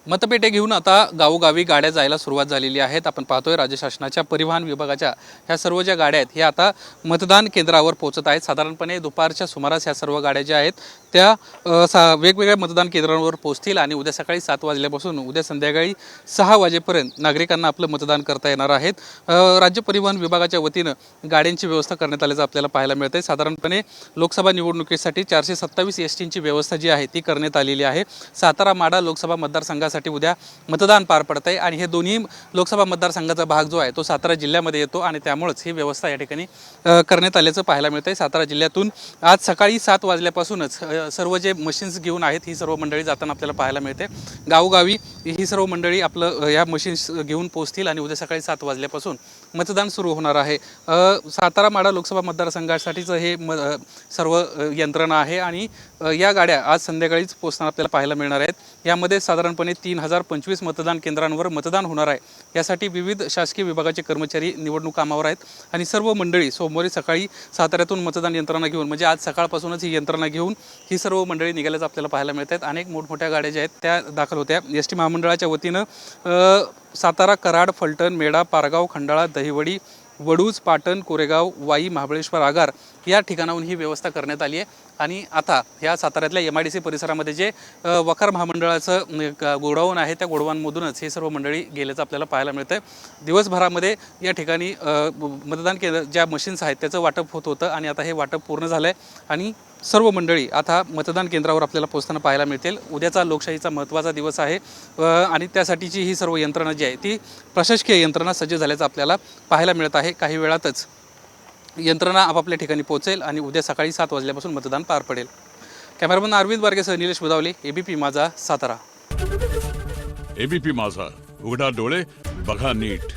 मतपेटे घेऊन आता गावोगावी गाड्या जायला सुरुवात झालेली आहेत। आपण पाहतोय राज्य शासनाच्या परिवहन विभागाच्या ह्या सर्व ज्या गाड्या आहेत ह्या आता मतदान केंद्रावर पोहोचत आहेत। साधारणपणे दुपारच्या सुमारास ह्या सर्व गाड्या ज्या आहेत त्या वेगवेगळ्या मतदान केंद्रांवर पोहोचतील आणि उद्या सकाळी 7 वाजल्यापासून उद्या संध्याकाळी 6 वाजेपर्यंत नागरिकांना आपलं मतदान करता येणार आहेत। राज्य परिवहन विभागाच्या वतीनं गाड्यांची व्यवस्था करण्यात आल्याचं आपल्याला पाहायला मिळतंय। साधारणपणे लोकसभा निवडणुकीसाठी 427 एसटींची व्यवस्था जी आहे ती करण्यात आलेली आहे। सातारा माढा लोकसभा मतदारसंघासाठी उद्या मतदान पार पडत आहे आणि हे दोन्ही लोकसभा मतदारसंघाचा भाग जो आहे तो सातारा जिल्ह्यामध्ये येतो आणि त्यामुळेच ही व्यवस्था या ठिकाणी करण्यात आल्याचं पाहायला मिळतंय। सातारा जिल्ह्यातून आज सकाळी 7 वाजल्यापासूनच सर्व जे मशीन्स घेऊन आहेत ही सर्व मंडळी जाताना आपल्याला पाहायला मिळते। गावोगावी ही सर्व मंडळी आपलं या मशीन्स घेऊन पोहोचतील आणि उद्या सकाळी 7 वाजल्यापासून मतदान सुरू होणार आहे। सातारा माढा लोकसभा मतदारसंघासाठीचं हे सर्व यंत्रणा आहे आणि या गाड्या आज संध्याकाळीच पोहोचताना आपल्याला पाहायला मिळणार आहेत। यामध्ये साधारणपणे 3025 मतदान केंद्रांवर मतदान होणार आहे। यासाठी विविध शासकीय विभागाचे कर्मचारी निवडणूक कामावर आहेत आणि सर्व मंडळी सोमवारी सकाळी साताऱ्यातून मतदान यंत्रणा घेऊन म्हणजे आज सकाळपासूनच ही यंत्रणा घेऊन ही सर्व मंडळी निघाल्याचं आपल्याला पाहायला मिळत आहेत। अनेक मोठमोठ्या गाड्या ज्या आहेत त्या दाखल होत्या। एस टी महामंडळाच्या वतीनं सातारा, कराड, फलटण, मेढा, पारगाव, खंडाळा, दहिवडी, वडूज, पाटण, कोरेगाव, वाई, महाबळेश्वर, आगार या ठिकाणाहून ही व्यवस्था करण्यात आली आहे आणि आता ह्या साताऱ्यातल्या MIDC परिसरामध्ये जे वखार महामंडळाचं गोडाऊन आहे त्या गोडाऊनमधूनच हे सर्व मंडळी गेल्याचं आपल्याला पाहायला मिळतं आहे। दिवसभरामध्ये या ठिकाणी मतदान केंद्र ज्या मशीन्स आहेत त्याचं वाटप होत होतं आणि आता हे वाटप पूर्ण झालं आहे आणि सर्व मंडळी आता मतदान केंद्रावर आपल्याला पोहोचताना पाहायला मिळतील। उद्याचा लोकशाहीचा महत्त्वाचा दिवस आहे आणि त्यासाठीची ही सर्व यंत्रणा जी आहे ती प्रशासकीय यंत्रणा सज्ज झाल्याचं आपल्याला पाहायला मिळत आहे। काही वेळातच यंत्रणा आपापल्या ठिकाणी पोहोचेल आणि उद्या सकाळी 7 वाजल्यापासून मतदान पार पडेल। कॅमेरामन अरविंद वारगेसह निलेश बुदावले, ABP माझा, सातारा। ABP माझा, उघडा डोळे बघा नीट।